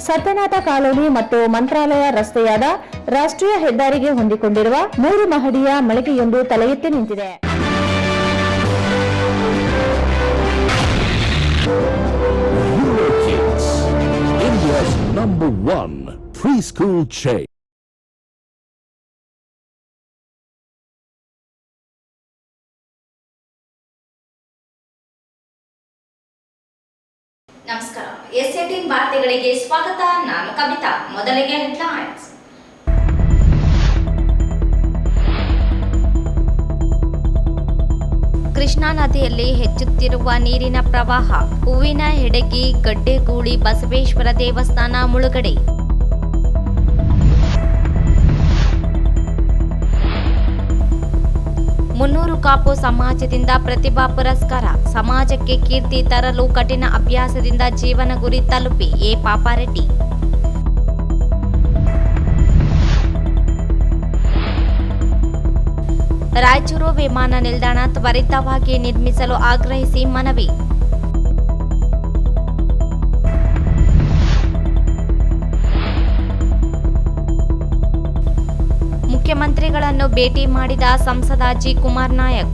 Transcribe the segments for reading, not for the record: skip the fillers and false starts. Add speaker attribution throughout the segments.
Speaker 1: Satyanatha colony ಮತ್ತು ಮಂತ್ರಾಲಯ ರಸ್ತೆಯಾದ ರಾಷ್ಟ್ರೀಯ ಹೆದ್ದಾರಿಗೆ ಹೊಂದಿಕೊಂಡಿರುವ 3 ಮಹಡಿಯ ಮಳಿಗೆಯೊಂದು ತಲೆ ಎತ್ತಿ ನಿಂತಿದೆ.
Speaker 2: India's #1 preschool chain.
Speaker 3: ನಮಸ್ಕಾರ. S18 ವಾರ್ತೆಗಳಿಗೆ ಸ್ವಾಗತ. ನಾನು ಕವಿತಾ. ಮೊದಲಿಗೆ ಹೆಡ್ಲೈನ್ಸ್. ಕೃಷ್ಣಾ ನದಿಯಲ್ಲಿ ಹೆಚ್ಚುತ್ತಿರುವ ನೀರಿನ ಪ್ರವಾಹ. ಹೂವಿನ ಹೆಡಗಿ ಗಡ್ಡೆಗೂಳಿ ಬಸವೇಶ್ವರ ದೇವಸ್ಥಾನ ಮುಳುಗಡೆ. ಮುನ್ನೂರು ಕಾಪು ಸಮಾಜದಿಂದ ಪ್ರತಿಭಾ ಪುರಸ್ಕಾರ. ಸಮಾಜಕ್ಕೆ ಕೀರ್ತಿ ತರಲು ಕಠಿಣ ಅಭ್ಯಾಸದಿಂದ ಜೀವನ ಗುರಿ ತಲುಪಿ ಎ ಪಾಪಾರೆಡ್ಡಿ. ರಾಯಚೂರು ವಿಮಾನ ನಿಲ್ದಾಣ ತ್ವರಿತವಾಗಿ ನಿರ್ಮಿಸಲು ಆಗ್ರಹಿಸಿ ಮನವಿ. ಮುಖ್ಯಮಂತ್ರಿಗಳನ್ನು ಭೇಟಿ ಮಾಡಿದ ಸಂಸದ ಜಿ. ಕುಮಾರ್ ನಾಯಕ್.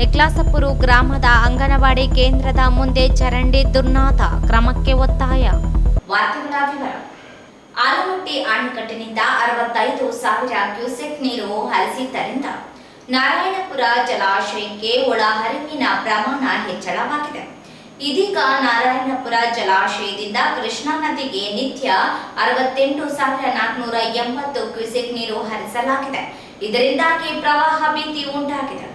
Speaker 3: ಎಕ್ಲಾಸಪುರ ಗ್ರಾಮದ ಅಂಗನವಾಡಿ ಕೇಂದ್ರದ ಮುಂದೆ ಚರಂಡಿ ದುರ್ನಾತ. ಕ್ರಮಕ್ಕೆ ಒತ್ತಾಯ. ವಾರ್ತೆಗಳ ವಿವರ. ಆಲಮಟ್ಟಿ ಅಣೆಕಟ್ಟಿನಿಂದ 65,000 ಕ್ಯೂಸೆಕ್ ನೀರು ಹರಿಸಿದ್ದರಿಂದ ನಾರಾಯಣಪುರ ಜಲಾಶಯಕ್ಕೆ ಒಳಹರಿವಿನ ಪ್ರಮಾಣ ಹೆಚ್ಚಳವಾಗಿದೆ. ಇದೀಗ ನಾರಾಯಣಪುರ ಜಲಾಶಯದಿಂದ ಕೃಷ್ಣಾ ನದಿಗೆ ನಿತ್ಯ 68,480 ಕ್ಯೂಸೆಕ್ ನೀರು ಹರಿಸಲಾಗಿದೆ. ಇದರಿಂದಾಗಿ ಪ್ರವಾಹ ಭೀತಿ ಉಂಟಾಗಿದೆ.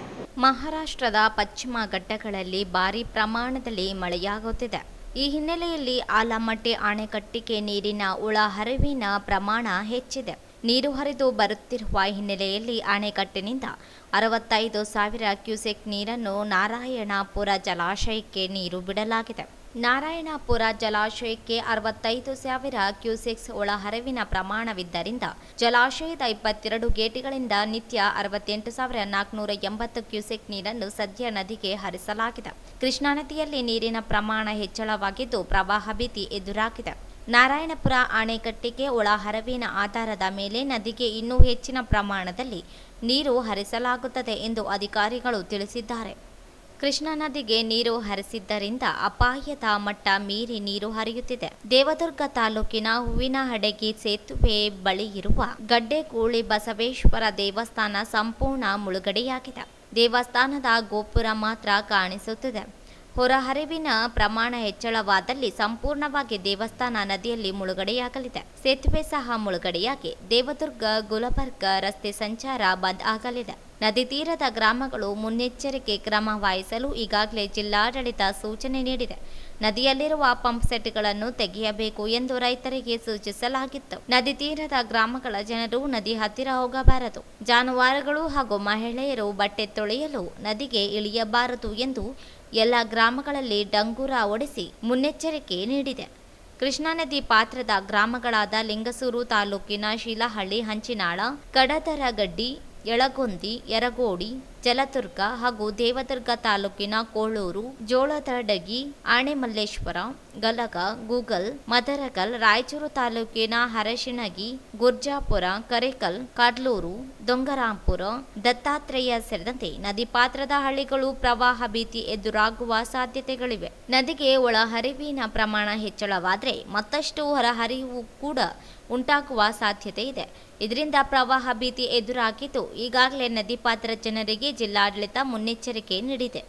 Speaker 3: ಮಹಾರಾಷ್ಟ್ರದ ಪಶ್ಚಿಮ ಘಟ್ಟಗಳಲ್ಲಿ ಭಾರೀ ಪ್ರಮಾಣದಲ್ಲಿ ಮಳೆಯಾಗುತ್ತಿದೆ. ಈ ಹಿನ್ನೆಲೆಯಲ್ಲಿ ಆಲಮಟ್ಟಿ ಅಣೆಕಟ್ಟಿಗೆ ನೀರಿನ ಒಳಹರಿವಿನ ಪ್ರಮಾಣ ಹೆಚ್ಚಿದೆ. ನೀರು ಹರಿದು ಬರುತ್ತಿರುವ ಹಿನ್ನೆಲೆಯಲ್ಲಿ ಅಣೆಕಟ್ಟಿನಿಂದ 65,000 ಕ್ಯೂಸೆಕ್ ನೀರನ್ನು ನಾರಾಯಣಪುರ ಜಲಾಶಯಕ್ಕೆ ನೀರು ಬಿಡಲಾಗಿದೆ. ನಾರಾಯಣಪುರ ಜಲಾಶಯಕ್ಕೆ 65,000 ಕ್ಯೂಸೆಕ್ಸ್ ಒಳಹರಿವಿನ ಪ್ರಮಾಣವಿದ್ದರಿಂದ ಜಲಾಶಯದ 22 ಗೇಟ್ಗಳಿಂದ ನಿತ್ಯ 68,480 ಕ್ಯೂಸೆಕ್ ನೀರನ್ನು ಸದ್ಯ ನದಿಗೆ ಹರಿಸಲಾಗಿದೆ. ಕೃಷ್ಣಾ ನದಿಯಲ್ಲಿ ನೀರಿನ ಪ್ರಮಾಣ ಹೆಚ್ಚಳವಾಗಿದ್ದು ಪ್ರವಾಹ ಭೀತಿ ಎದುರಾಗಿದೆ. ನಾರಾಯಣಪುರ ಅಣೆಕಟ್ಟಿಗೆ ಒಳಹರಿವಿನ ಆಧಾರದ ಮೇಲೆ ನದಿಗೆ ಇನ್ನೂ ಹೆಚ್ಚಿನ ಪ್ರಮಾಣದಲ್ಲಿ ನೀರು ಹರಿಸಲಾಗುತ್ತದೆ ಎಂದು ಅಧಿಕಾರಿಗಳು ತಿಳಿಸಿದ್ದಾರೆ. ಕೃಷ್ಣಾ ನದಿಗೆ ನೀರು ಹರಿಸಿದ್ದರಿಂದ ಅಪಾಯದ ಮಟ್ಟ ಮೀರಿ ನೀರು ಹರಿಯುತ್ತಿದೆ. ದೇವದುರ್ಗ ತಾಲೂಕಿನ ಹೂವಿನಹಡಗಿ ಸೇತುವೆ ಬಳಿ ಇರುವ ಗಡ್ಡೆಗೂಳಿ ಬಸವೇಶ್ವರ ದೇವಸ್ಥಾನ ಸಂಪೂರ್ಣ ಮುಳುಗಡೆಯಾಗಿದೆ. ದೇವಸ್ಥಾನದ ಗೋಪುರ ಮಾತ್ರ ಕಾಣಿಸುತ್ತಿದೆ. ಹೊರಹರಿವಿನ ಪ್ರಮಾಣ ಹೆಚ್ಚಳವಾದಲ್ಲಿ ಸಂಪೂರ್ಣವಾಗಿ ದೇವಸ್ಥಾನ ನದಿಯಲ್ಲಿ ಮುಳುಗಡೆಯಾಗಲಿದೆ. ಸೇತುವೆ ಸಹ ಮುಳುಗಡೆಯಾಗಿ ದೇವದುರ್ಗ ಗುಲಬರ್ಗ ರಸ್ತೆ ಸಂಚಾರ ಬಂದ್ ಆಗಲಿದೆ. ನದಿ ತೀರದ ಗ್ರಾಮಗಳು ಮುನ್ನೆಚ್ಚರಿಕೆ ಕ್ರಮ ವಹಿಸಲು ಈಗಾಗಲೇ ಜಿಲ್ಲಾಡಳಿತ ಸೂಚನೆ ನೀಡಿದೆ. ನದಿಯಲ್ಲಿರುವ ಪಂಪ್ ಸೆಟ್ಗಳನ್ನು ತೆಗೆಯಬೇಕು ಎಂದು ರೈತರಿಗೆ ಸೂಚಿಸಲಾಗಿತ್ತು. ನದಿ ತೀರದ ಗ್ರಾಮಗಳ ಜನರು ನದಿ ಹತ್ತಿರ ಹೋಗಬಾರದು. ಜಾನುವಾರುಗಳು ಹಾಗೂ ಮಹಿಳೆಯರು ಬಟ್ಟೆ ತೊಳೆಯಲು ನದಿಗೆ ಇಳಿಯಬಾರದು ಎಂದು ಎಲ್ಲ ಗ್ರಾಮಗಳಲ್ಲಿ ಡಂಗೂರ ಹೊಡೆಸಿ ಮುನ್ನೆಚ್ಚರಿಕೆ ನೀಡಿದೆ. ಕೃಷ್ಣಾ ನದಿ ಪಾತ್ರದ ಗ್ರಾಮಗಳಾದ ಲಿಂಗಸೂರು ತಾಲೂಕಿನ ಶೀಲಹಳ್ಳಿ, ಹಂಚಿನಾಳ, ಕಡದರಗಡ್ಡಿ, ಯಳಗೊಂದಿ, ಯರಗೋಡಿ, ಜಲದುರ್ಗ ಹಾಗೂ ದೇವದುರ್ಗ ತಾಲೂಕಿನ ಕೋಳೂರು, ಜೋಳದಡಗಿ, ಆಣೆಮಲ್ಲೇಶ್ವರ, ಗಲಗ, ಗೂಗಲ್, ಮದರಗಲ್, ರಾಯಚೂರು ತಾಲೂಕಿನ ಹರಶಿಣಗಿ, ಗುರ್ಜಾಪುರ, ಕರೇಕಲ್, ಕಾಡ್ಲೂರು, ದೊಂಗರಾಂಪುರ, ದತ್ತಾತ್ರೇಯ ಸೇರಿದಂತೆ ನದಿ ಪಾತ್ರದ ಹಳ್ಳಿಗಳು ಪ್ರವಾಹ ಭೀತಿ ಎದುರಾಗುವ ಸಾಧ್ಯತೆಗಳಿವೆ. ನದಿಗೆ ಒಳಹರಿವಿನ ಪ್ರಮಾಣ ಹೆಚ್ಚಳವಾದರೆ ಮತ್ತಷ್ಟು ಹೊರಹರಿವು ಕೂಡ ಉಂಟಾಗುವ ಸಾಧ್ಯತೆ ಇದೆ. ಇದರಿಂದ ಪ್ರವಾಹ ಭೀತಿ ಎದುರಾಗಿದ್ದು ಈಗಾಗಲೇ ನದಿ ಪಾತ್ರ ಜನರಿಗೆ ಜಿಲ್ಲಾಡಳಿತ ಮುನ್ನೆಚ್ಚರಿಕೆ ನೀಡಿದೆ.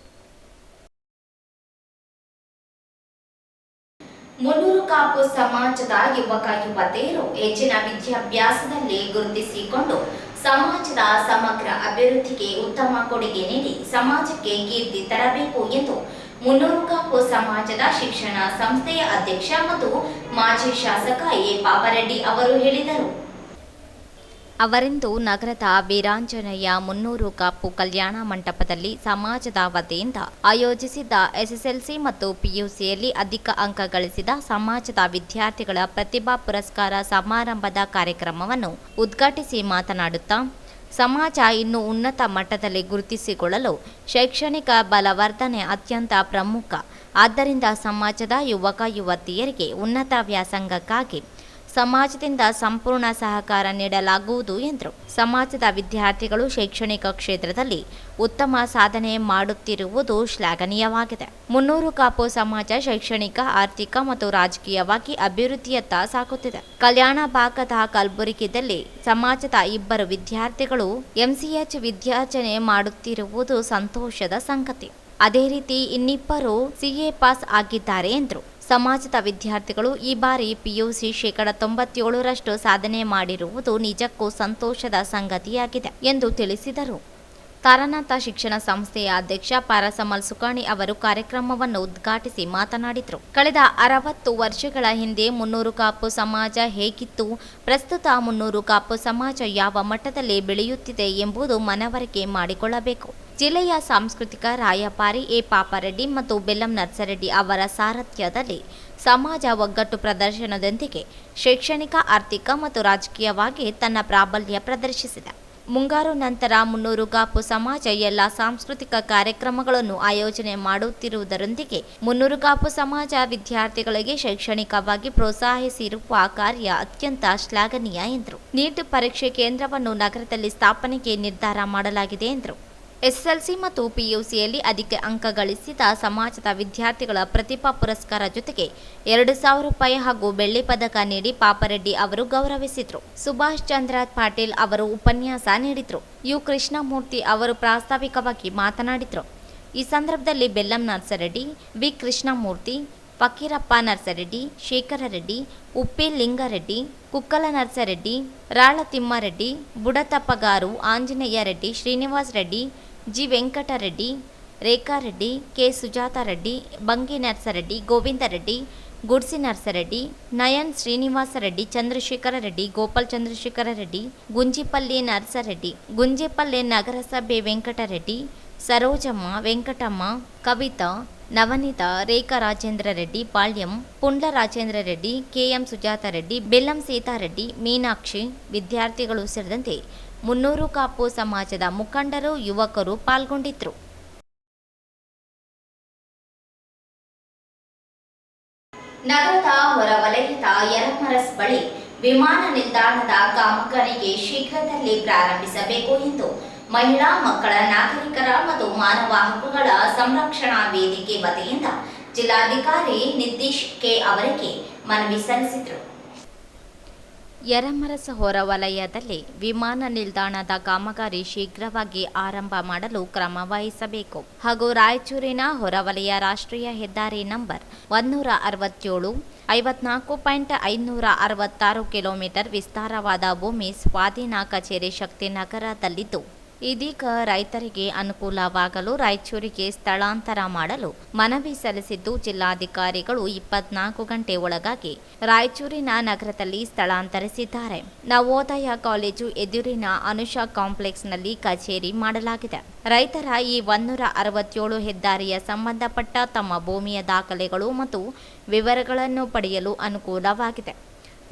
Speaker 3: ಮುನ್ನೂರು ಕಾಪು ಸಮಾಜದ ಯುವಕ ಯುವತಿಯರು ಹೆಚ್ಚಿನ ವಿದ್ಯಾಭ್ಯಾಸದಲ್ಲಿ ಗುರುತಿಸಿಕೊಂಡು ಸಮಾಜದ ಸಮಗ್ರ ಅಭಿವೃದ್ಧಿಗೆ ಉತ್ತಮ ಕೊಡುಗೆ ನೀಡಿ ಸಮಾಜಕ್ಕೆ ಕೀರ್ತಿ ತರಬೇಕು ಎಂದು ಮುನ್ನೂರು ಕಾಪು ಸಮಾಜದ ಶಿಕ್ಷಣ ಸಂಸ್ಥೆಯ ಅಧ್ಯಕ್ಷ ಮತ್ತು ಮಾಜಿ ಶಾಸಕ ಎ ಪಾಪಾರೆಡ್ಡಿ ಅವರು ಹೇಳಿದರು. ಅವರಿಂದು ನಗರದ ವೀರಾಂಜನೇಯ ಮುನ್ನೂರು ಕಾಪು ಕಲ್ಯಾಣ ಮಂಟಪದಲ್ಲಿ ಸಮಾಜದ ವತಿಯಿಂದ ಆಯೋಜಿಸಿದ್ದ ಎಸ್ಎಸ್ಎಲ್ಸಿ ಮತ್ತು ಪಿಯುಸಿಯಲ್ಲಿ ಅಧಿಕ ಅಂಕ ಗಳಿಸಿದ ಸಮಾಜದ ವಿದ್ಯಾರ್ಥಿಗಳ ಪ್ರತಿಭಾ ಪುರಸ್ಕಾರ ಸಮಾರಂಭದ ಕಾರ್ಯಕ್ರಮವನ್ನು ಉದ್ಘಾಟಿಸಿ ಮಾತನಾಡುತ್ತಾ, ಸಮಾಜ ಇನ್ನೂ ಉನ್ನತ ಮಟ್ಟದಲ್ಲಿ ಗುರುತಿಸಿಕೊಳ್ಳಲು ಶೈಕ್ಷಣಿಕ ಬಲವರ್ಧನೆ ಅತ್ಯಂತ ಪ್ರಮುಖ. ಆದ್ದರಿಂದ ಸಮಾಜದ ಯುವಕ ಯುವತಿಯರಿಗೆ ಉನ್ನತ ವ್ಯಾಸಂಗಕ್ಕಾಗಿ ಸಮಾಜದಿಂದ ಸಂಪೂರ್ಣ ಸಹಕಾರ ನೀಡಲಾಗುವುದು ಎಂದರು. ಸಮಾಜದ ವಿದ್ಯಾರ್ಥಿಗಳು ಶೈಕ್ಷಣಿಕ ಕ್ಷೇತ್ರದಲ್ಲಿ ಉತ್ತಮ ಸಾಧನೆ ಮಾಡುತ್ತಿರುವುದು ಶ್ಲಾಘನೀಯವಾಗಿದೆ. ಮುನ್ನೂರು ಕಾಪು ಸಮಾಜ ಶೈಕ್ಷಣಿಕ, ಆರ್ಥಿಕ ಮತ್ತು ರಾಜಕೀಯವಾಗಿ ಅಭಿವೃದ್ಧಿಯತ್ತ ಸಾಗುತ್ತಿದೆ. ಕಲ್ಯಾಣ ಭಾಗದ ಕಲಬುರಗಿಯಲ್ಲಿ ಸಮಾಜದ 2 ವಿದ್ಯಾರ್ಥಿಗಳು MCH ವಿದ್ಯಾರ್ಜನೆ ಮಾಡುತ್ತಿರುವುದು ಸಂತೋಷದ ಸಂಗತಿ. ಅದೇ ರೀತಿ ಇನ್ನಿಬ್ಬರು CA ಪಾಸ್ ಆಗಿದ್ದಾರೆ ಎಂದರು. ಸಮಾಜದ ವಿದ್ಯಾರ್ಥಿಗಳು ಈ ಬಾರಿ PUC 97% ಸಾಧನೆ ಮಾಡಿರುವುದು ನಿಜಕ್ಕೂ ಸಂತೋಷದ ಸಂಗತಿಯಾಗಿದೆ ಎಂದು ತಿಳಿಸಿದರು. ತಾರನಾಥ ಶಿಕ್ಷಣ ಸಂಸ್ಥೆಯ ಅಧ್ಯಕ್ಷ ಪಾರಸಮಲ್ ಸುಕಾಣಿ ಅವರು ಕಾರ್ಯಕ್ರಮವನ್ನು ಉದ್ಘಾಟಿಸಿ ಮಾತನಾಡಿದರು. ಕಳೆದ 60 ವರ್ಷಗಳ ಹಿಂದೆ ಮುನ್ನೂರು ಕಾಪು ಸಮಾಜ ಹೇಗಿತ್ತು, ಪ್ರಸ್ತುತ ಮುನ್ನೂರು ಕಾಪು ಸಮಾಜ ಯಾವ ಮಟ್ಟದಲ್ಲಿ ಬೆಳೆಯುತ್ತಿದೆ ಎಂಬುದು ಮನವರಿಕೆ ಮಾಡಿಕೊಳ್ಳಬೇಕು. ಜಿಲ್ಲೆಯ ಸಾಂಸ್ಕೃತಿಕ ರಾಯಭಾರಿ ಎ ಪಾಪಾರೆಡ್ಡಿ ಮತ್ತು ಬೆಲ್ಲಂ ನರ್ಸರೆಡ್ಡಿ ಅವರ ಸಾರಥ್ಯದಲ್ಲಿ ಸಮಾಜ ಒಗ್ಗಟ್ಟು ಪ್ರದರ್ಶನದೊಂದಿಗೆ ಶೈಕ್ಷಣಿಕ, ಆರ್ಥಿಕ ಮತ್ತು ರಾಜಕೀಯವಾಗಿ ತನ್ನ ಪ್ರಾಬಲ್ಯ ಪ್ರದರ್ಶಿಸಿದೆ. ಮುಂಗಾರು ನಂತರ ಮುನ್ನೂರು ಕಾಪು ಸಮಾಜ ಎಲ್ಲ ಸಾಂಸ್ಕೃತಿಕ ಕಾರ್ಯಕ್ರಮಗಳನ್ನು ಆಯೋಜನೆ ಮಾಡುತ್ತಿರುವುದರೊಂದಿಗೆ ಮುನ್ನೂರು ಕಾಪು ಸಮಾಜ ವಿದ್ಯಾರ್ಥಿಗಳಿಗೆ ಶೈಕ್ಷಣಿಕವಾಗಿ ಪ್ರೋತ್ಸಾಹಿಸಿರುವ ಕಾರ್ಯ ಅತ್ಯಂತ ಶ್ಲಾಘನೀಯ ಎಂದರು. ನೀಟ್ ಪರೀಕ್ಷೆ ಕೇಂದ್ರವನ್ನು ನಗರದಲ್ಲಿ ಸ್ಥಾಪನೆಗೆ ನಿರ್ಧಾರ ಮಾಡಲಾಗಿದೆ ಎಂದರು. SSLC ಮತ್ತು PUCಯಲ್ಲಿ ಅಧಿಕ ಅಂಕ ಗಳಿಸಿದ ಸಮಾಜದ ವಿದ್ಯಾರ್ಥಿಗಳ ಪ್ರತಿಭಾ ಪುರಸ್ಕಾರ ಜೊತೆಗೆ 2,000 ರೂಪಾಯಿ ಹಾಗೂ ಬೆಳ್ಳಿ ಪದಕ ನೀಡಿ ಪಾಪಾರೆಡ್ಡಿ ಅವರು ಗೌರವಿಸಿದರು. ಸುಭಾಷ್ ಚಂದ್ರ ಪಾಟೀಲ್ ಅವರು ಉಪನ್ಯಾಸ ನೀಡಿದರು. ಯು ಕೃಷ್ಣಮೂರ್ತಿ ಅವರು ಪ್ರಾಸ್ತಾವಿಕವಾಗಿ ಮಾತನಾಡಿದರು. ಈ ಸಂದರ್ಭದಲ್ಲಿ ಬೆಲ್ಲಂ ನರ್ಸರೆಡ್ಡಿ, ವಿ ಕೃಷ್ಣಮೂರ್ತಿ, ಫಕೀರಪ್ಪ ನರ್ಸರೆಡ್ಡಿ, ಶೇಖರ ರೆಡ್ಡಿ, ಉಪ್ಪಿ ಲಿಂಗಾರೆಡ್ಡಿ, ಕುಕ್ಕಲ ನರ್ಸರೆಡ್ಡಿ, ರಾಳ ತಿಮ್ಮಾರೆಡ್ಡಿ, ಬುಡತಪ್ಪಗಾರು, ಆಂಜನೇಯ ರೆಡ್ಡಿ, ಶ್ರೀನಿವಾಸ್ ರೆಡ್ಡಿ, ಜಿ ವೆಂಕಟರೆಡ್ಡಿ, ರೇಖಾರೆಡ್ಡಿ, ಕೆ ಸುಜಾತಾರೆಡ್ಡಿ, ಬಂಗಿ ನರ್ಸರೆಡ್ಡಿ, ಗೋವಿಂದ ರೆಡ್ಡಿ, ಗುಡ್ಸಿ ನರ್ಸರೆಡ್ಡಿ, ನಯನ್ ಶ್ರೀನಿವಾಸ ರೆಡ್ಡಿ, ಚಂದ್ರಶೇಖರ ರೆಡ್ಡಿ, ಗೋಪಾಲ್ ಚಂದ್ರಶೇಖರ ರೆಡ್ಡಿ, ಗುಂಜಿಪಲ್ಲಿ ನರ್ಸರೆಡ್ಡಿ, ಗುಂಜಿಪಲ್ಲೆ ನಗರಸಭೆ ವೆಂಕಟರೆಡ್ಡಿ, ಸರೋಜಮ್ಮ, ವೆಂಕಟಮ್ಮ, ಕವಿತಾ, ನವನೀತ, ರೇಖಾ ರಾಜೇಂದ್ರ ರೆಡ್ಡಿ, ಪಾಳ್ಯಂ, ಪುಂಡ್ಲ ರಾಜೇಂದ್ರ ರೆಡ್ಡಿ, KM ಸುಜಾತ ರೆಡ್ಡಿ, ಬೆಲ್ಲಂ ಸೀತಾರೆಡ್ಡಿ, ಮೀನಾಕ್ಷಿ, ವಿದ್ಯಾರ್ಥಿಗಳು ಸೇರಿದಂತೆ ಮುನ್ನೂರು ಕಾಪು ಸಮಾಜದ ಮುಖಂಡರು, ಯುವಕರು ಪಾಲ್ಗೊಂಡಿದ್ದರು. ನಗರದ ಹೊರವಲಯದ ಯರಮರಸ್ ಬಳಿ ವಿಮಾನ ನಿಲ್ದಾಣದ ಕಾಮಗಾರಿಗೆ ಶೀಘ್ರದಲ್ಲೇ ಪ್ರಾರಂಭಿಸಬೇಕು ಎಂದು ಮಹಿಳಾ, ಮಕ್ಕಳ, ನಾಗರಿಕರ ಮತ್ತು ಮಾನವ ಹಕ್ಕುಗಳ ಸಂರಕ್ಷಣಾ ವೇದಿಕೆ ವತಿಯಿಂದ ಜಿಲ್ಲಾಧಿಕಾರಿ ನಿತೀಶ್ ಕೆ ಅವರಿಗೆ ಮನವಿ ಸಲ್ಲಿಸಿದರು. ಯರಮರಸ್ ಹೊರವಲಯದಲ್ಲಿ ವಿಮಾನ ನಿಲ್ದಾಣದ ಕಾಮಗಾರಿ ಶೀಘ್ರವಾಗಿ ಆರಂಭ ಮಾಡಲು ಕ್ರಮ ವಹಿಸಬೇಕು ಹಾಗೂ ರಾಯಚೂರಿನ ಹೊರವಲಯ ರಾಷ್ಟ್ರೀಯ ಹೆದ್ದಾರಿ ನಂಬರ್ 167 54.566 ಕಿಲೋಮೀಟರ್ ವಿಸ್ತಾರವಾದ ಭೂಮಿ ಸ್ವಾಧೀನ ಕಚೇರಿ ಶಕ್ತಿನಗರದಲ್ಲಿದ್ದು, ಇದೀಗ ರೈತರಿಗೆ ಅನುಕೂಲವಾಗಲು ರಾಯಚೂರಿಗೆ ಸ್ಥಳಾಂತರ ಮಾಡಲು ಮನವಿ ಸಲ್ಲಿಸಿದ್ದು, ಜಿಲ್ಲಾಧಿಕಾರಿಗಳು 24 ಗಂಟೆ ಒಳಗಾಗಿ ರಾಯಚೂರಿನ ನಗರದಲ್ಲಿ ಸ್ಥಳಾಂತರಿಸಿದ್ದಾರೆ. ನವೋದಯ ಕಾಲೇಜು ಎದುರಿನ ಅನುಷಾ ಕಾಂಪ್ಲೆಕ್ಸ್ನಲ್ಲಿ ಕಚೇರಿ ಮಾಡಲಾಗಿದೆ. ರೈತರ ಈ 167 ಹೆದ್ದಾರಿಯ ಸಂಬಂಧಪಟ್ಟ ತಮ್ಮ ಭೂಮಿಯ ದಾಖಲೆಗಳು ಮತ್ತು ವಿವರಗಳನ್ನು ಪಡೆಯಲು ಅನುಕೂಲವಾಗಿದೆ.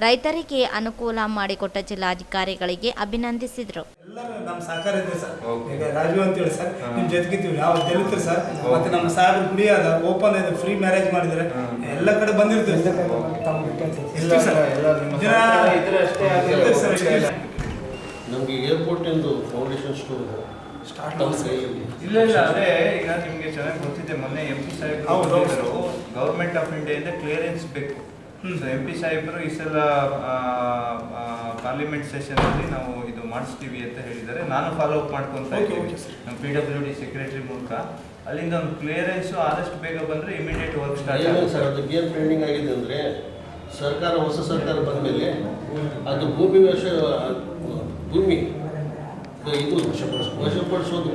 Speaker 3: ರೈತರಿಗೆ ಅನುಕೂಲ ಮಾಡಿಕೊಟ್ಟ ಜಿಲ್ಲಾಧಿಕಾರಿಗಳಿಗೆ ಅಭಿನಂದಿಸಿದರು.
Speaker 4: ಎಲ್ಲರೂ ನಮ್ಮ ಸಹಕಾರ ಇದೆ ಸರ್. ಈಗ ರಾಜು ಅಂತೇಳಿ ಸರ್, ನಿಮ್ಮ ಜೊತೆಗಿದ್ದೀವಿ. ಯಾವ ದಲಿತರು ಸರ್, ಮತ್ತೆ ನಮ್ಮ ಸಾಹೇಬ್ರು ಗುಡಿ ಅದ, ಓಪನ್ ಇದೆ, ಫ್ರೀ ಮ್ಯಾರೇಜ್ ಮಾಡಿದ್ರೆ ಎಲ್ಲ ಕಡೆ ಬಂದಿರ್ತೀವಿ ಸರ್.
Speaker 5: ನಮಗೆ ಏರ್ಪೋರ್ಟ್ ಎಂದು ಫೌಂಡೇಶನ್ ಸ್ಟೋರ್
Speaker 6: ಇಲ್ಲ ಅದೇ ಈಗ ನಿಮಗೆ ಚೆನ್ನಾಗಿ ಗೊತ್ತಿದೆ. ಮೊನ್ನೆ MP ಸಾಹೇಬ್ ಗೌರ್ಮೆಂಟ್ ಆಫ್ ಇಂಡಿಯಾದಿಂದ ಕ್ಲಿಯರೆನ್ಸ್ ಬೇಕು. ಸೊ MP ಸಾಹೇಬರು ಈ ಸಲ ಪಾರ್ಲಿಮೆಂಟ್ ಸೆಷನಲ್ಲಿ ನಾವು ಇದು ಮಾಡಿಸ್ತೀವಿ ಅಂತ ಹೇಳಿದ್ದಾರೆ. ನಾನು ಫಾಲೋ ಅಪ್ ಮಾಡ್ಕೊತಾ ಇದ್ದೀವಿ ನಮ್ಮ PWD ಸೆಕ್ರೆಟರಿ ಮೂಲಕ. ಅಲ್ಲಿಂದ ಒಂದು ಕ್ಲಿಯರೆನ್ಸು ಆದಷ್ಟು ಬೇಗ ಬಂದರೆ ಇಮಿಡಿಯೇಟ್ ವರ್ಕ್ ಸ್ಟಾರ್ಟ್ ಆಗುತ್ತೆ ಸರ್.
Speaker 5: ಅದಕ್ಕೆ ಏನು ಟ್ರೈನಿಂಗ್ ಆಗಿದೆ ಅಂದರೆ, ಸರ್ಕಾರ ಹೊಸ ಸರ್ಕಾರ ಬಂದ ಮೇಲೆ ಅದು ಭೂಮಿ ಇದು ವಶಪಡಿಸೋದು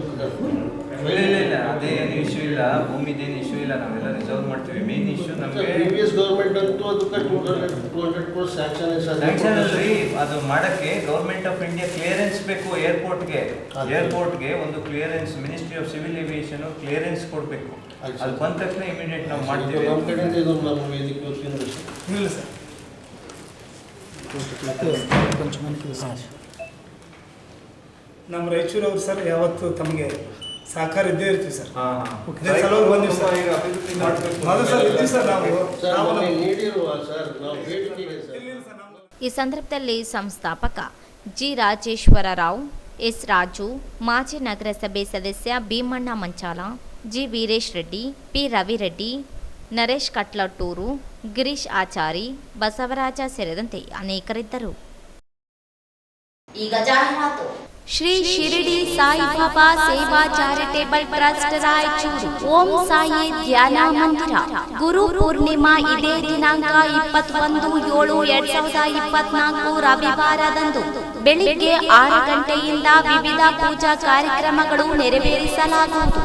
Speaker 6: ಇಲ್ಲ ಅದೇನು ಇಶ್ಯೂ ಇಲ್ಲ, ಭೂಮಿದೇನು ಇಶ್ಯೂ ಇಲ್ಲ, ನಾವೆಲ್ಲ ರಿಸರ್ವ್ ಮಾಡ್ತೀವಿ. ಮೇನ್ ಇಶ್ಯೂ ನಮಗೆ
Speaker 5: ಪ್ರೀವಿಯಸ್ ಗೌರ್ಮೆಂಟ್ ಅಂತೂ ಅದಕ್ಕೆ 200 crores ಸ್ಯಾಂಕ್ಷನ್
Speaker 6: ಅಲ್ರಿ. ಅದು ಮಾಡೋಕ್ಕೆ ಗೌರ್ಮೆಂಟ್ ಆಫ್ ಇಂಡಿಯಾ ಕ್ಲಿಯರೆನ್ಸ್ ಬೇಕು. ಏರ್ಪೋರ್ಟ್ಗೆ ಒಂದು clearance, ministry of civil aviation clearance ಕೊಡಬೇಕು. ಅದು ಬಂದ ತಕ್ಷಣ ಇಮಿಡಿಯೇಟ್ ನಾವು ಮಾಡ್ತೀವಿ.
Speaker 5: ನಮ್ಮ ಕಡೆಯಿಂದ ಇದು ನಮ್ಮ ವೇದಿಕೆ ವತಿಯಿಂದ
Speaker 4: ಇಲ್ಲ ಸರ್. ನಮ್ಮ ರಾಯಚೂರವ್ರು ಸರ್ ಯಾವತ್ತು ತಮಗೆ ಸಹಕಾರ ಇದ್ದೇ ಇರ್ತೀವಿ ಸರ್. ಇದೇ
Speaker 6: ಸರ್,
Speaker 4: ಸಲುವಾಗಿ ಬಂದಿವಿ ಸರ್.
Speaker 6: ಈಗ ಅಭಿವೃದ್ಧಿ ಮಾಡ್ಬೇಕು.
Speaker 4: ಮೊದಲು ಸರ್ ಇರ್ತೀವಿ ಸರ್ ನಾವು
Speaker 5: ನೀಡಿರುವ ಸರ್ ನಾವು ಬೇಡಿಕೆ ಇದೆ ಸರ್.
Speaker 3: ಈ ಸಂದರ್ಭದಲ್ಲಿ ಸಂಸ್ಥಾಪಕ ಜಿ ರಾಜೇಶ್ವರ ರಾವ್, ಎಸ್ ರಾಜು, ಮಾಜಿ ನಗರಸಭೆ ಸದಸ್ಯ ಭೀಮಣ್ಣ ಮಂಚಾಲ, ಜಿ ವೀರೇಶ್ ರೆಡ್ಡಿ, ಪಿ ರವಿರೆಡ್ಡಿ, ನರೇಶ್ ಕಟ್ಲಟ್ಟೂರು, ಗಿರೀಶ್ ಆಚಾರಿ, ಬಸವರಾಜ ಸೇರಿದಂತೆ ಅನೇಕರಿದ್ದರು. ಈಗ ಜಾಹೀರಾತು. ಶ್ರೀ ಶಿರಡಿ ಸಾಯಿಬಾಬಾ ಸೇವಾ ಚಾರಿಟೇಬಲ್ ಟ್ರಸ್ಟ್ ರಾಯಚೂರು ಓಂ ಸಾಯಿ ಧ್ಯಾನ ಮಂದಿರ. ಗುರು ಪೂರ್ಣಿಮಾ ಇದೇ ದಿನಾಂಕ 21/7/2024 ರವಿವಾರದಂದು ಬೆಳಿಗ್ಗೆ 6 ಗಂಟೆಯಿಂದ ವಿವಿಧ ಪೂಜಾ ಕಾರ್ಯಕ್ರಮಗಳು ನೆರವೇರಿಸಲಾಗುವುದು.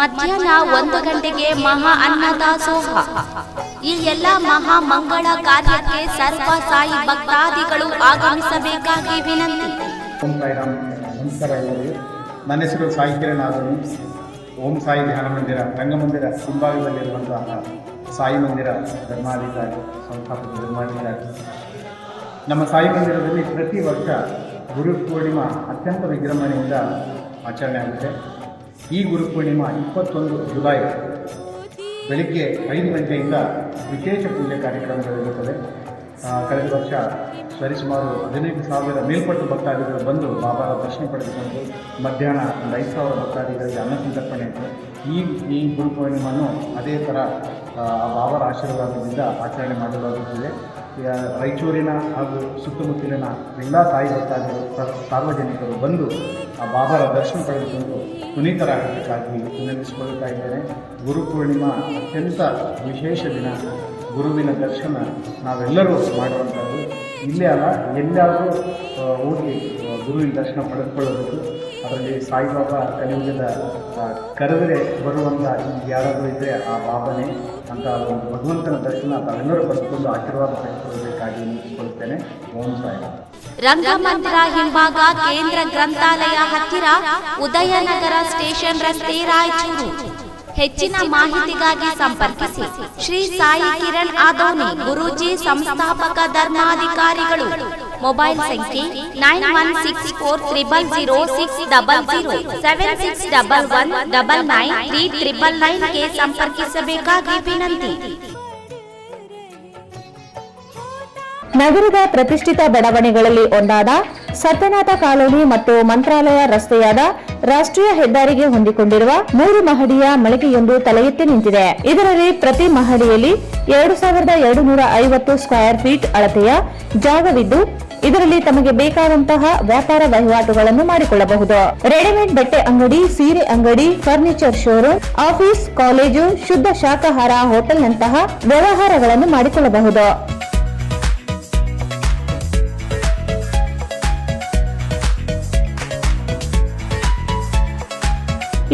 Speaker 3: ಮಧ್ಯಾಹ್ನ 1 ಗಂಟೆಗೆ ಮಹಾ ಅನ್ನದಾಸೋಹ. ಈ ಎಲ್ಲ ಮಹಾ ಮಂಗಳ ಕಾರ್ಯಕ್ಕೆ ಸರ್ವ ಸಾಯಿ ಭಕ್ತಾದಿಗಳು ಆಗಮಿಸಬೇಕಾಗಿ ವಿನಂತಿ.
Speaker 7: ಓಂ ಸಾಯಿರಾಮ್. ನಮಸ್ಕಾರ ಎಲ್ಲರಿಗೂ. ನನ್ನ ಹೆಸರು ಸಾಯಿ ಕಿರಣ್ ಆದನು. ಓಂ ಸಾಯಿ ಧ್ಯಾನ ಮಂದಿರ ರಂಗಮಂದಿರ ಹಿಂಭಾಗದಲ್ಲಿರುವಂತಹ ಸಾಯಿ ಮಂದಿರ ಧರ್ಮಾಧಿಕಾರಿ, ಸಂಸ್ಥಾಪಕ ಧರ್ಮಾಧಿಕಾರಿ. ನಮ್ಮ ಸಾಯಿ ಮಂದಿರದಲ್ಲಿ ಪ್ರತಿ ವರ್ಷ ಗುರು ಪೂರ್ಣಿಮಾ ಅತ್ಯಂತ ವಿಜೃಂಭಣೆಯಿಂದ ಆಚರಣೆ ಆಗುತ್ತೆ. ಈ ಗುರು ಪೂರ್ಣಿಮಾ 21 ಜುಲೈ ಬೆಳಿಗ್ಗೆ 5 ಗಂಟೆಯಿಂದ ವಿಶೇಷ ಪೂಜೆ ಕಾರ್ಯಕ್ರಮಗಳಿರುತ್ತದೆ. ಕಳೆದ ವರ್ಷ ಸರಿಸುಮಾರು 15,000 ಮೇಲ್ಪಟ್ಟು ಭಕ್ತಾದಿಗಳು ಬಂದು ಬಾಬಾರ ದರ್ಶನ ಪಡೆದುಕೊಂಡು ಮಧ್ಯಾಹ್ನ ಒಂದು 5,000 ಭಕ್ತಾದಿಗಳಿಗೆ ಅನ್ನ ಸಂತರ್ಪಣೆ ಇತ್ತು. ಈ ಗುರು ಪೂರ್ಣಿಮೆಯನ್ನು ಅದೇ ಥರ ಬಾಬಾರ ಆಶೀರ್ವಾದದಿಂದ ಆಚರಣೆ ಮಾಡಲಾಗುತ್ತಿದೆ. ರಾಯಚೂರಿನ ಹಾಗೂ ಸುತ್ತಮುತ್ತಲಿನ ಎಲ್ಲ ಸಾಯಿ ಭಕ್ತಾದಿಗಳು ಸಾರ್ವಜನಿಕರು ಬಂದು ಆ ಬಾಬಾರ ದರ್ಶನ ಪಡೆದುಕೊಂಡು ಪುನೀತರಾಗಬೇಕಾಗಿ ವಿನಂತಿಸಿಕೊಳ್ಳುತ್ತಾ ಇದ್ದೇನೆ. ಗುರು ಪೂರ್ಣಿಮಾ ಅತ್ಯಂತ ವಿಶೇಷ ದಿನ. ಗುರುವಿನ ದರ್ಶನ ನಾವೆಲ್ಲರೂ ಮಾಡುವಂಥದ್ದು. ಇಲ್ಲೇ ಅಲ್ಲ, ಎಲ್ಲಾದರೂ ಹೋಗಿ ಗುರುವಿನ ದರ್ಶನ ಪಡೆದುಕೊಳ್ಳಬೇಕು. ಅದರಲ್ಲಿ ಸಾಯಿಬಾಬಾ ಕಲಿಯುಗದ ಕರೆದರೆ ಬರುವಂಥ ಯಾರಾದರೂ ಇದ್ದರೆ ಆ ಬಾಬನೇ ಅಂತ ಒಂದು ಭಗವಂತನ ದರ್ಶನ ತಾವೆಲ್ಲರೂ ಪಡೆದುಕೊಂಡು ಆಶೀರ್ವಾದ ಪಡೆದುಕೊಳ್ಳಬೇಕಾಗಿ ವಿನಂತಿಸಿಕೊಳ್ಳುತ್ತೇನೆ. ಓಂ ಸಾಯಿರಾಮ್.
Speaker 3: ರಂಗಮಂದಿರ ಹಿಂಭಾಗ ಕೇಂದ್ರ ಗ್ರಂಥಾಲಯ ಹತ್ತಿರ ಉದಯನಗರ ಸ್ಟೇಷನ್ ರಸ್ತೆ ರಾಯಚೂರು. ಹೆಚ್ಚಿನ ಮಾಹಿತಿಗಾಗಿ ಸಂಪರ್ಕಿಸಿ ಶ್ರೀ ಸಾಯಿ ಕಿರಣ್ ಆದೋನಿ, ಗುರೂಜಿ, ಸಂಸ್ಥಾಪಕ ಧರ್ಮಾಧಿಕಾರಿಗಳು. ಮೊಬೈಲ್ ಸಂಖ್ಯೆ 9164000600 7611993999 ಗೆ ಸಂಪರ್ಕಿಸಬೇಕಾಗಿ ವಿನಂತಿ.
Speaker 1: ನಗರದ ಪ್ರತಿಷ್ಠಿತ ಬಡಾವಣೆಗಳಲ್ಲಿ ಒಂದಾದ ಸತ್ಯನಾಥ ಕಾಲೋನಿ ಮತ್ತು ಮಂತ್ರಾಲಯ ರಸ್ತೆಯಾದ ರಾಷ್ಟ್ರೀಯ ಹೆದ್ದಾರಿಗೆ ಹೊಂದಿಕೊಂಡಿರುವ 3 ಮಹಡಿಯ ಮಳಿಗೆಯೊಂದು ತಲೆ ಎತ್ತಿ ನಿಂತಿದೆ. ಇದರಲ್ಲಿ ಪ್ರತಿ ಮಹಡಿಯಲ್ಲಿ 2250 ಸ್ಕ್ವೇರ್ ಫೀಟ್ ಅಳತೆಯ ಜಾಗವಿದ್ದು, ಇದರಲ್ಲಿ ತಮಗೆ ಬೇಕಾದಂತಹ ವ್ಯಾಪಾರ ವಹಿವಾಟುಗಳನ್ನು ಮಾಡಿಕೊಳ್ಳಬಹುದು. ರೆಡಿಮೇಡ್ ಬಟ್ಟೆ ಅಂಗಡಿ, ಸೀರೆ ಅಂಗಡಿ, ಫರ್ನಿಚರ್ ಶೋರೂಮ್, ಆಫೀಸ್, ಕಾಲೇಜು, ಶುದ್ಧ ಶಾಕಾಹಾರ ಹೋಟೆಲ್ನಂತಹ ವ್ಯವಹಾರಗಳನ್ನು ಮಾಡಿಕೊಳ್ಳಬಹುದು.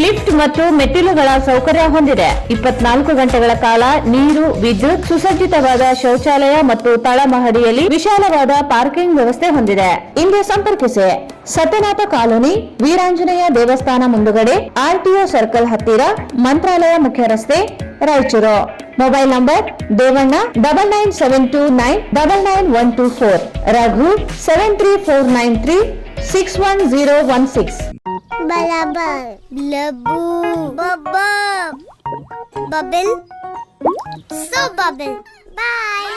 Speaker 1: ಲಿಫ್ಟ್ ಮತ್ತು ಮೆಟ್ಟಿಲುಗಳ ಸೌಕರ್ಯ ಹೊಂದಿದೆ. 24 ಗಂಟೆಗಳ ಕಾಲ ನೀರು, ವಿದ್ಯುತ್, ಸುಸಜ್ಜಿತವಾದ ಶೌಚಾಲಯ ಮತ್ತು ತಳಮಹಡಿಯಲ್ಲಿ ವಿಶಾಲವಾದ ಪಾರ್ಕಿಂಗ್ ವ್ಯವಸ್ಥೆ ಹೊಂದಿದೆ. ಇಂದು ಸಂಪರ್ಕಿಸಿ ಸತ್ಯನಾಥ ಕಾಲೋನಿ, ವೀರಾಂಜನೇಯ ದೇವಸ್ಥಾನ ಮುಂದುಗಡೆ, ಆರ್ಟಿಒ ಸರ್ಕಲ್ ಹತ್ತಿರ, ಮಂತ್ರಾಲಯ ಮುಖ್ಯ ರಸ್ತೆ, Raichur. Mobile number Devanna 9972999124, Raghu 73493610016.
Speaker 8: Bubble, bubble, so bubble. Bye.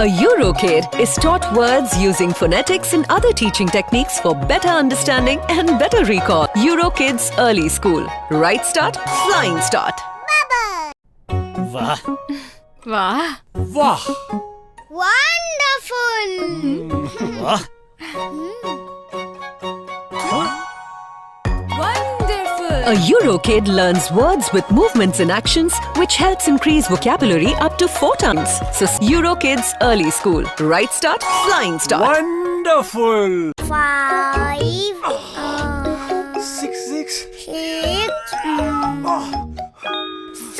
Speaker 9: A Eurokid is taught words using phonetics and other teaching techniques for better understanding and better recall. Eurokids Early School. Right start, flying start.
Speaker 2: Wow.
Speaker 9: Wow.
Speaker 2: Wow.
Speaker 8: Wonderful.
Speaker 2: Wow.
Speaker 9: A Eurokid learns words with movements and actions, which helps increase vocabulary up to 4 times. So, Eurokids Early School. Right start, flying start.
Speaker 2: Wonderful.
Speaker 8: 5,
Speaker 2: 6.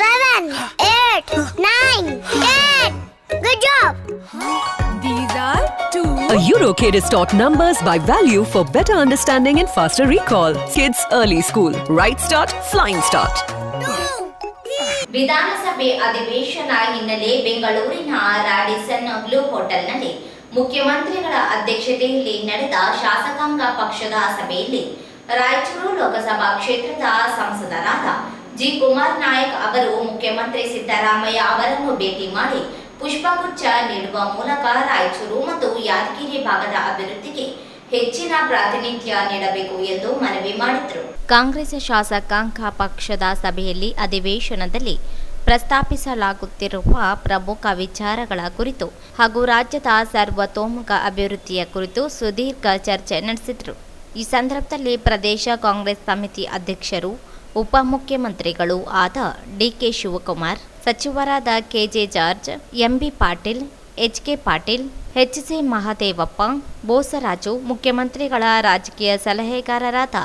Speaker 8: 7, 8, 9, 10. Good job.
Speaker 9: These are 2. A Eurokid is taught numbers by value for better understanding and faster recall. Kids Early School. Right start, flying start.
Speaker 3: ವಿಧಾನಸಭೆ ಅಧಿವೇಶನ ಹಿನ್ನೆಲೆ ಬೆಂಗಳೂರಿನ Radisson blue ಹೋಟೆಲ್ನಲ್ಲಿ ಮುಖ್ಯಮಂತ್ರಿಗಳ ಅಧ್ಯಕ್ಷತೆಯಲ್ಲಿ ನಡೆದ ಶಾಸಕಾಂಗ ಪಕ್ಷದ ಸಭೆಯಲ್ಲಿ ರಾಯಚೂರು ಲೋಕಸಭಾ ಕ್ಷೇತ್ರದ ಸಂಸದರಾದ ಜಿ ಕುಮಾರ್ ನಾಯಕ್ ಅವರು ಮುಖ್ಯಮಂತ್ರಿ ಸಿದ್ದರಾಮಯ್ಯ ಅವರನ್ನು ಭೇಟಿ ಮಾಡಿ ಪುಷ್ಪಗುಚ್ಛ ನೀಡುವ ಮೂಲಕ ರಾಯಚೂರು ಮತ್ತು ಯಾದಗಿರಿ ಭಾಗದ ಅಭಿವೃದ್ಧಿಗೆ ಹೆಚ್ಚಿನ ಪ್ರಾತಿನಿಧ್ಯ ನೀಡಬೇಕು ಎಂದು ಮನವಿ ಮಾಡಿದರು. ಕಾಂಗ್ರೆಸ್ ಶಾಸಕಾಂಗ ಪಕ್ಷದ ಸಭೆಯಲ್ಲಿ ಅಧಿವೇಶನದಲ್ಲಿ ಪ್ರಸ್ತಾಪಿಸಲಾಗುತ್ತಿರುವ ಪ್ರಮುಖ ವಿಚಾರಗಳ ಕುರಿತು ಹಾಗೂ ರಾಜ್ಯದ ಸರ್ವತೋಮುಖ ಅಭಿವೃದ್ಧಿಯ ಕುರಿತು ಸುದೀರ್ಘ ಚರ್ಚೆ ನಡೆಸಿದರು. ಈ ಸಂದರ್ಭದಲ್ಲಿ ಪ್ರದೇಶ ಕಾಂಗ್ರೆಸ್ ಸಮಿತಿ ಅಧ್ಯಕ್ಷರು, ಉಪಮುಖ್ಯಮಂತ್ರಿಗಳು ಆದ ಡಿಕೆ ಶಿವಕುಮಾರ್, ಸಚಿವರಾದ ಕೆಜೆ ಜಾರ್ಜ್, ಎಂಬಿ ಪಾಟೀಲ್, ಎಚ್ಕೆ ಪಾಟೀಲ್, ಎಚ್ಸಿ ಮಹದೇವಪ್ಪ, ಬೋಸರಾಜು, ಮುಖ್ಯಮಂತ್ರಿಗಳ ರಾಜಕೀಯ ಸಲಹೆಗಾರರಾದ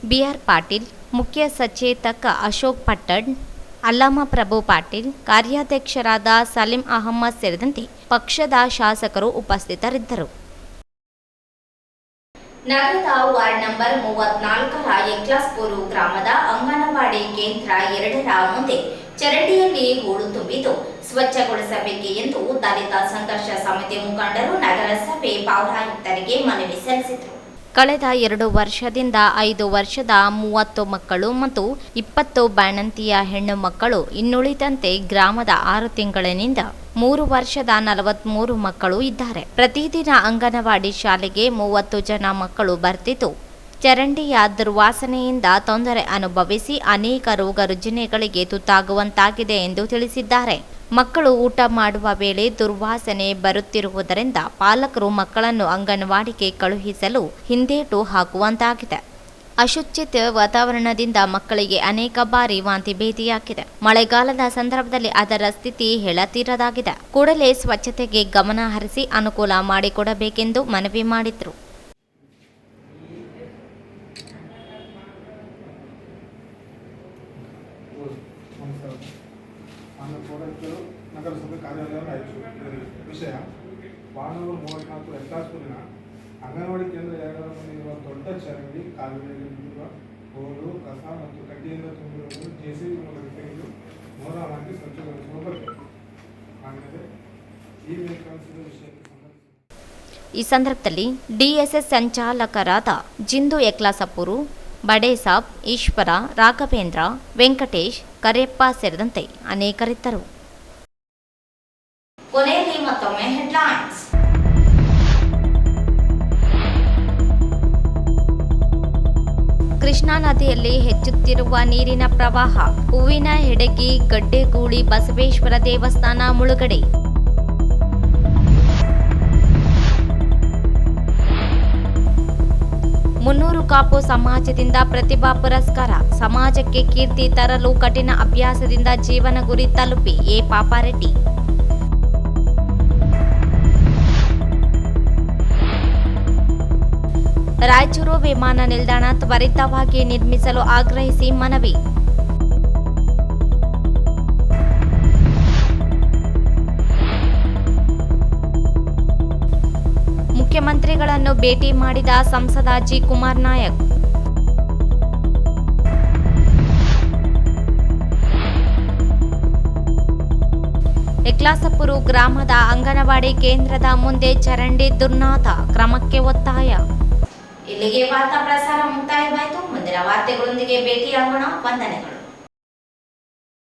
Speaker 3: ಬಿಆರ್ ಪಾಟೀಲ್, ಮುಖ್ಯ ಸಚೇತಕ ಅಶೋಕ್ ಪಟ್ಟಣ್, ಅಲ್ಲಮ ಪ್ರಭು ಪಾಟೀಲ್, ಕಾರ್ಯಾಧ್ಯಕ್ಷರಾದ ಸಲೀಂ ಅಹಮ್ಮದ್ ಸೇರಿದಂತೆ ಪಕ್ಷದ ಶಾಸಕರು ಉಪಸ್ಥಿತರಿದ್ದರು. ನಗರದ ವಾರ್ಡ್ ನಂಬರ್ 34ರ ಎಕ್ಲಾಸ್ಪುರ ಗ್ರಾಮದ ಅಂಗನವಾಡಿ ಕೇಂದ್ರ 2ರ ಮುಂದೆ ಚರಂಡಿಯಲ್ಲಿ ಹೂಳು ತುಂಬಿದ್ದು ಸ್ವಚ್ಛಗೊಳಿಸಬೇಕೆ ಎಂದು ದಲಿತ ಸಂಘರ್ಷ ಸಮಿತಿ ಮುಖಂಡರು ನಗರಸಭೆ ಪೌರಾಯುಕ್ತರಿಗೆ ಮನವಿ ಸಲ್ಲಿಸಿದರು. ಕಳೆದ 2 ವರ್ಷದಿಂದ 5 ವರ್ಷದ 30 ಮಕ್ಕಳು ಮತ್ತು 20 ಬಾಣಂತಿಯ ಹೆಣ್ಣು ಮಕ್ಕಳು, ಇನ್ನುಳಿದಂತೆ ಗ್ರಾಮದ 6 ತಿಂಗಳಿನಿಂದ 3 ವರ್ಷದ 43 ಮಕ್ಕಳು ಇದ್ದಾರೆ. ಪ್ರತಿದಿನ ಅಂಗನವಾಡಿ ಶಾಲೆಗೆ 30 ಜನ ಮಕ್ಕಳು ಬರ್ತಿದ್ದು, ಚರಂಡಿಯ ದುರ್ವಾಸನೆಯಿಂದ ತೊಂದರೆ ಅನುಭವಿಸಿ ಅನೇಕ ರೋಗ ರುಜಿನಗಳಿಗೆ ತುತ್ತಾಗುವಂತಾಗಿದೆ ಎಂದು ತಿಳಿಸಿದ್ದಾರೆ. ಮಕ್ಕಳು ಊಟ ಮಾಡುವ ವೇಳೆ ದುರ್ವಾಸನೆ ಬರುತ್ತಿರುವುದರಿಂದ ಪಾಲಕರು ಮಕ್ಕಳನ್ನು ಅಂಗನವಾಡಿಗೆ ಕಳುಹಿಸಲು ಹಿಂದೇಟು ಹಾಕುವಂತಾಗಿದೆ. ಅಶುಚಿತ ವಾತಾವರಣದಿಂದ ಮಕ್ಕಳಿಗೆ ಅನೇಕ ಬಾರಿ ವಾಂತಿ ಭೇದಿಯಾಗಿದೆ. ಮಳೆಗಾಲದ ಸಂದರ್ಭದಲ್ಲಿ ಅದರ ಸ್ಥಿತಿ ಹೇಳತೀರದಾಗಿದೆ. ಕೂಡಲೇ ಸ್ವಚ್ಛತೆಗೆ ಗಮನ ಹರಿಸಿ ಅನುಕೂಲ ಮಾಡಿಕೊಡಬೇಕೆಂದು ಮನವಿ ಮಾಡಿದರು.
Speaker 10: ನಗರಸಭೆ ಕಾರ್ಯಾಲಯ ರಾಯಚೂರು. ವಿಷಯ ವಾರ್ಡ್ 34 ಎಕ್ಲಾಸ್ಪುರಿನ ಅಂಗನವಾಡಿ ಕೇಂದ್ರ 2ರ ಮುಂದೆ ಇರುವ ದೊಡ್ಡ ಚರಂಡಿ ಕಾಲುವೆಯಲ್ಲಿ ಬಿದ್ದಿರುವ ಗೋಳು, ಕಸ ಮತ್ತು ಕಡ್ಡಿಯಿಂದ ತುಂಬಿರುವುದು ಜೆಸಿಬಿ ಮೂಲಕ ತೆಗೆದು ಮೋರ ಹಾಕಿ ಸ್ವಚ್ಛಗೊಳಿಸುವ ಬಗ್ಗೆ ಮಾಡಿದರೆ ಈ ಮೇಲ್ಕಾಣಿಸಿದ ವಿಷಯಕ್ಕೆ ಸಂಬಂಧಿಸಿದ
Speaker 3: ಈ ಸಂದರ್ಭದಲ್ಲಿ ಡಿಎಸ್ಎಸ್ ಸಂಚಾಲಕರಾದ ಜಿಂದು ಎಕ್ಲಾಸಪುರು, ಬಡೇಸಾಬ್, ಈಶ್ವರ, ರಾಘವೇಂದ್ರ, ವೆಂಕಟೇಶ್, ಕರೆಯಪ್ಪ ಸೇರಿದಂತೆ ಅನೇಕರಿದ್ದರು. ಕೊನೆಯಲ್ಲಿ ಮತ್ತೊಮ್ಮೆ ಹೆಡ್ಲೈನ್ಸ್. ಕೃಷ್ಣಾ ನದಿಯಲ್ಲಿ ಹೆಚ್ಚುತ್ತಿರುವ ನೀರಿನ ಪ್ರವಾಹ, ಹೂವಿನ ಹೆಡಗಿ, ಗಡ್ಡೆಗೂಳಿ ಬಸವೇಶ್ವರ ದೇವಸ್ಥಾನ ಮುಳುಗಡೆ. ಮುನ್ನೂರು ಕಾಪು ಸಮಾಜದಿಂದ ಪ್ರತಿಭಾ ಪುರಸ್ಕಾರ, ಸಮಾಜಕ್ಕೆ ಕೀರ್ತಿ ತರಲು ಕಠಿಣ ಅಭ್ಯಾಸದಿಂದ ಜೀವನ ಗುರಿ ತಲುಪಿ ಎ ಪಾಪಾರೆಡ್ಡಿ. ರಾಯಚೂರು ವಿಮಾನ ನಿಲ್ದಾಣ ತ್ವರಿತವಾಗಿ ನಿರ್ಮಿಸಲು ಆಗ್ರಹಿಸಿ ಮನವಿ. ಮುಖ್ಯಮಂತ್ರಿಗಳನ್ನು ಭೇಟಿ ಮಾಡಿದ ಸಂಸದ ಜಿ ಕುಮಾರ್ ನಾಯಕ್. ಎಕ್ಲಾಸಪುರ ಗ್ರಾಮದ ಅಂಗನವಾಡಿ ಕೇಂದ್ರದ ಮುಂದೆ ಚರಂಡಿ ದುರ್ನಾತ, ಕ್ರಮಕ್ಕೆ ಒತ್ತಾಯ. ಇಲ್ಲಿಗೆ ವಾರ್ತಾ ಪ್ರಸಾರ ಮುಕ್ತಾಯವಾಯಿತು. ಮುಂದಿನ ವಾರ್ತೆಗಳೊಂದಿಗೆ ಭೇಟಿಯಾಗೋಣ. ವಂದನೆಗಳು.